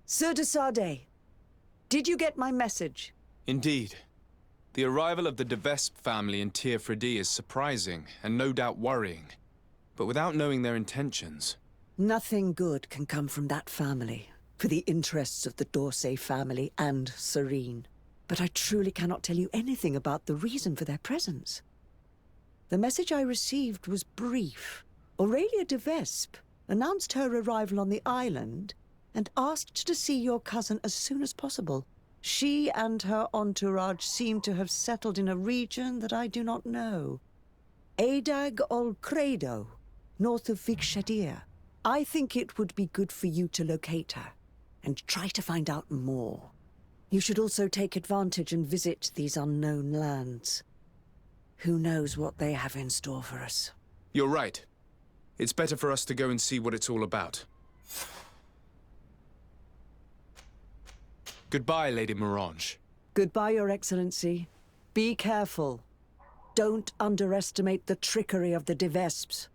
Sir de Sardet. Did you get my message? Indeed. The arrival of the de Vespe family in Tir Fredi is surprising, and no doubt worrying. But without knowing their intentions... Nothing good can come from that family, for the interests of the d'Orsay family and Serene. But I truly cannot tell you anything about the reason for their presence. The message I received was brief. Aurelia de Vespe announced her arrival on the island and asked to see your cousin as soon as possible. She and her entourage seem to have settled in a region that I do not know. Adag ol Credo, north of Vikshadir. I think it would be good for you to locate her and try to find out more. You should also take advantage and visit these unknown lands. Who knows what they have in store for us? You're right. It's better for us to go and see what it's all about. Goodbye, Lady Morange. Goodbye, Your Excellency. Be careful. Don't underestimate the trickery of the de Vespes.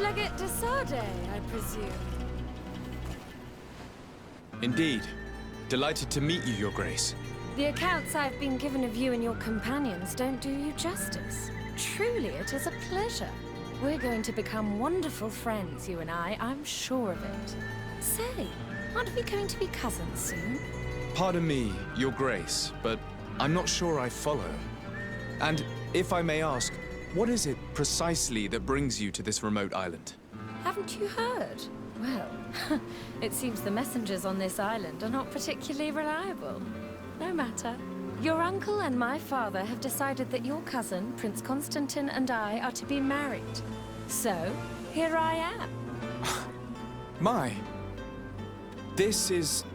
Legate de Sade, I presume. Indeed. Delighted to meet you, Your Grace. The accounts I've been given of you and your companions don't do you justice. Truly, it is a pleasure. We're going to become wonderful friends, you and I'm sure of it. Say, aren't we going to be cousins soon? Pardon me, Your Grace, but I'm not sure I follow. And if I may ask, what is it precisely that brings you to this remote island? Haven't you heard? Well, it seems the messengers on this island are not particularly reliable. No matter. Your uncle and my father have decided that your cousin, Prince Constantine, and I are to be married. So, here I am. This is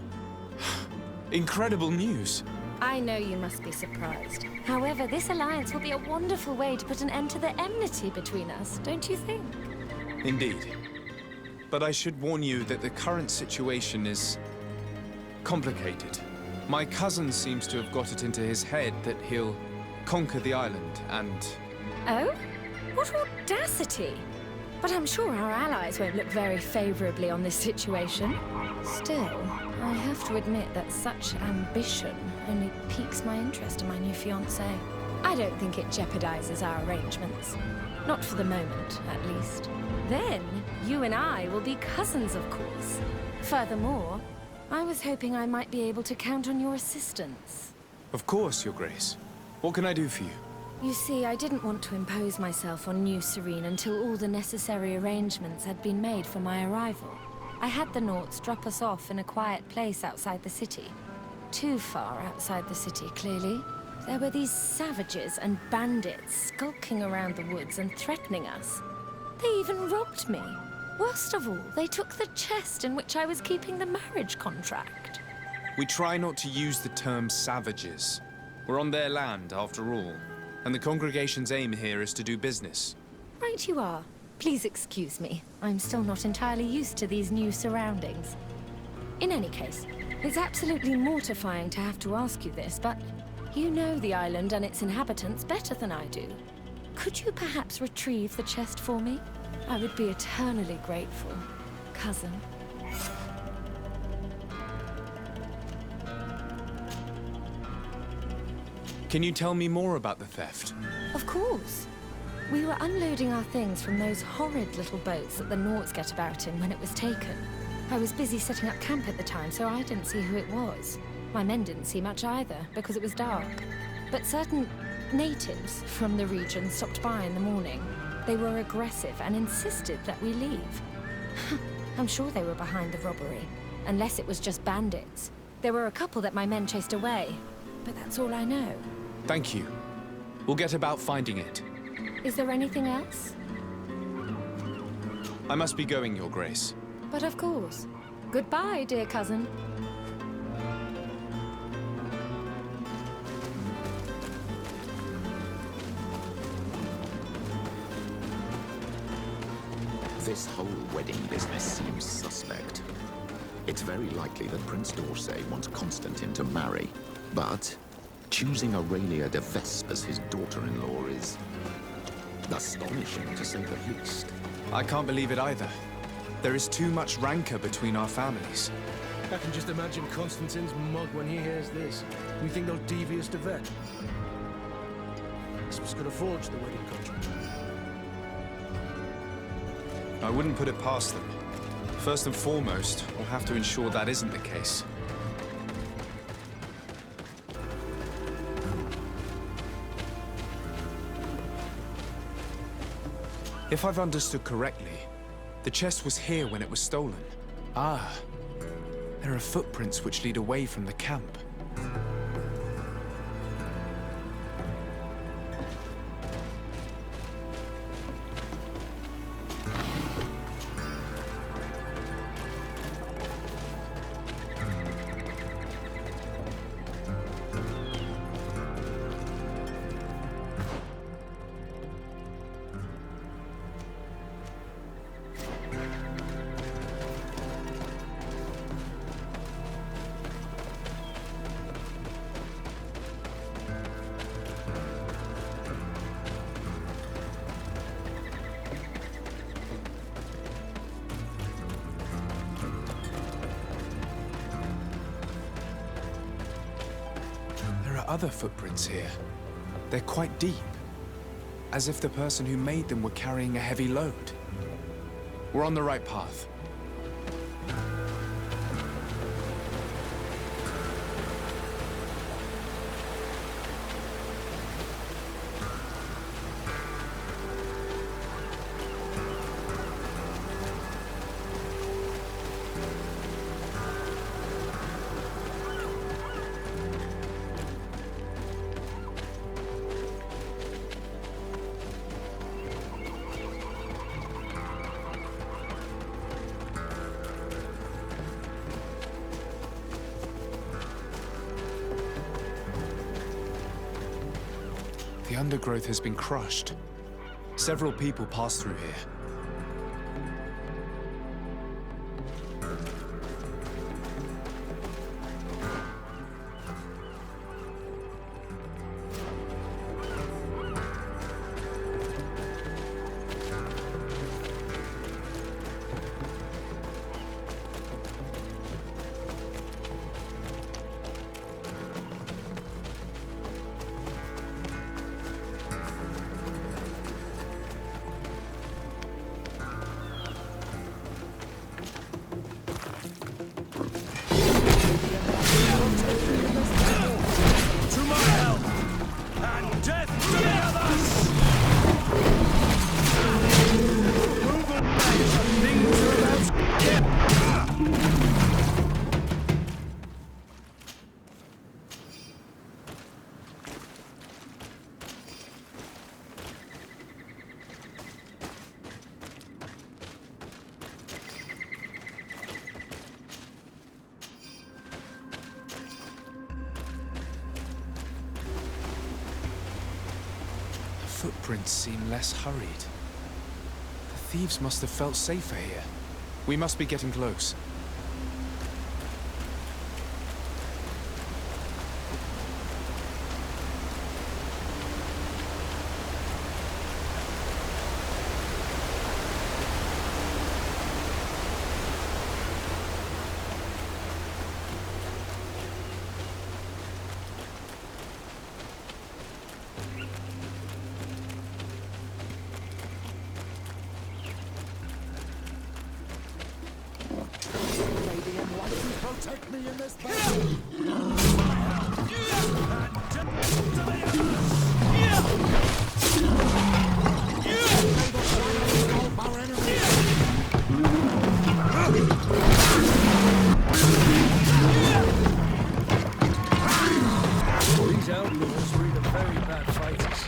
incredible news. I know you must be surprised. However, this alliance will be a wonderful way to put an end to the enmity between us, don't you think? Indeed. But I should warn you that the current situation is complicated. My cousin seems to have got it into his head that he'll conquer the island and... Oh? What audacity! But I'm sure our allies won't look very favorably on this situation. Still, I have to admit that such ambition only piques my interest in my new fiancé. I don't think it jeopardizes our arrangements. Not for the moment, at least. Then, you and I will be cousins, of course. Furthermore, I was hoping I might be able to count on your assistance. Of course, Your Grace. What can I do for you? You see, I didn't want to impose myself on New Serene until all the necessary arrangements had been made for my arrival. I had the Nauts drop us off in a quiet place outside the city. Too far outside the city, clearly. There were these savages and bandits skulking around the woods and threatening us. They even robbed me. Worst of all, they took the chest in which I was keeping the marriage contract. We try not to use the term savages. We're on their land, after all. And the congregation's aim here is to do business. Right you are. Please excuse me. I'm still not entirely used to these new surroundings. In any case, it's absolutely mortifying to have to ask you this, but you know the island and its inhabitants better than I do. Could you perhaps retrieve the chest for me? I would be eternally grateful, cousin. Can you tell me more about the theft? Of course. We were unloading our things from those horrid little boats that the Nauts get about in when it was taken. I was busy setting up camp at the time, so I didn't see who it was. My men didn't see much either, because it was dark. But certain natives from the region stopped by in the morning. They were aggressive and insisted that we leave. I'm sure they were behind the robbery, unless it was just bandits. There were a couple that my men chased away, but that's all I know. Thank you. We'll get about finding it. Is there anything else? I must be going, Your Grace. But of course. Goodbye, dear cousin. This whole wedding business seems suspect. It's very likely that Prince d'Orsay wants Constantine to marry, but choosing Aurelia de Vespe as his daughter-in-law is astonishing, to say the least. I can't believe it either. There is too much rancor between our families. I can just imagine Constantine's mug when he hears this. We think they'll devious to vet. Vespe's gonna forge the wedding contract. I wouldn't put it past them. First and foremost, we'll have to ensure that isn't the case. If I've understood correctly, the chest was here when it was stolen. Ah, there are footprints which lead away from the camp. other footprints here. They're quite deep, as if the person who made them were carrying a heavy load. We're on the right path. The undergrowth has been crushed. Several people pass through here. Footprints seem less hurried. The thieves must have felt safer here. We must be getting close. Protect me in this battle. These outlaws were either very bad fighters,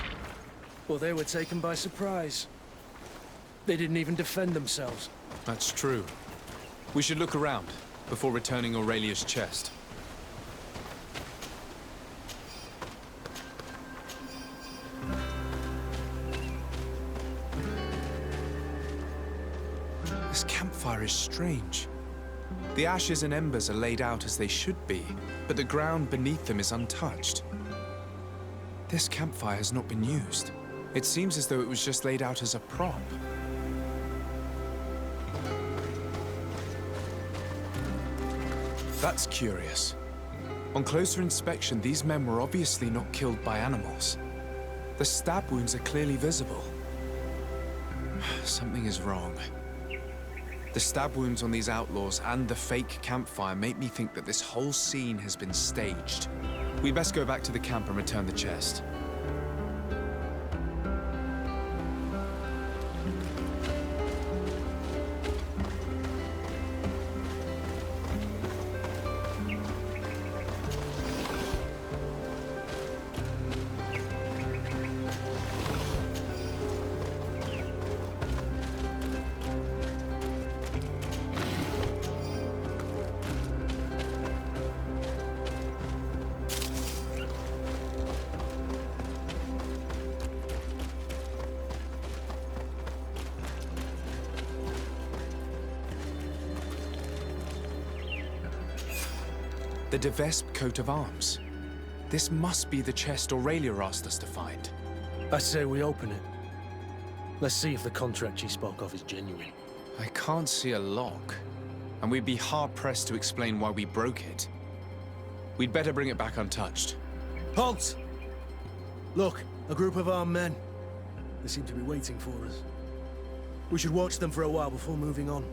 or they were taken by surprise. They didn't even defend themselves. That's true. We should look around before returning Aurelia's chest. This campfire is strange. The ashes and embers are laid out as they should be, but the ground beneath them is untouched. This campfire has not been used. It seems as though it was just laid out as a prop. That's curious. On closer inspection, these men were obviously not killed by animals. The stab wounds are clearly visible. Something is wrong. The stab wounds on these outlaws and the fake campfire make me think that this whole scene has been staged. We best go back to the camp and return the chest. The Vespe coat of arms. This must be the chest Aurelia asked us to find. I say we open it. Let's see if the contract she spoke of is genuine. I can't see a lock, and we'd be hard-pressed to explain why we broke it. We'd better bring it back untouched. Halt! Look, a group of armed men. They seem to be waiting for us. We should watch them for a while before moving on.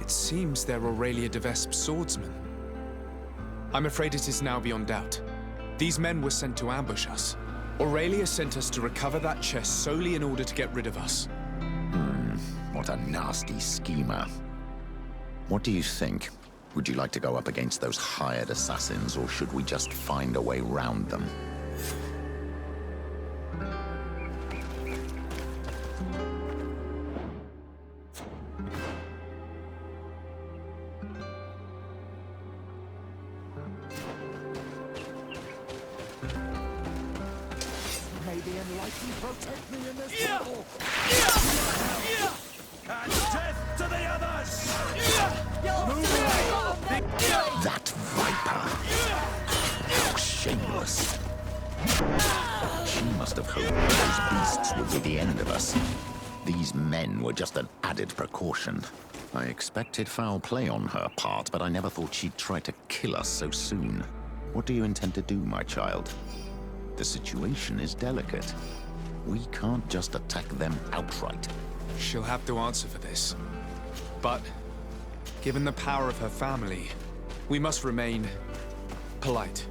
It seems they're Aurelia de Vespe's swordsmen. I'm afraid it is now beyond doubt. These men were sent to ambush us. Aurelia sent us to recover that chest solely in order to get rid of us. What a nasty schemer. What do you think? Would you like to go up against those hired assassins, or should we just find a way round them? May the enlightened protect me in this battle. And death to the others! That viper! How shameless! She must have hoped those beasts would be the end of us. These men were just an added precaution. I expected foul play on her part, but I never thought she'd try to kill us so soon. What do you intend to do, my child? The situation is delicate. We can't just attack them outright. She'll have to answer for this. But, given the power of her family, we must remain polite.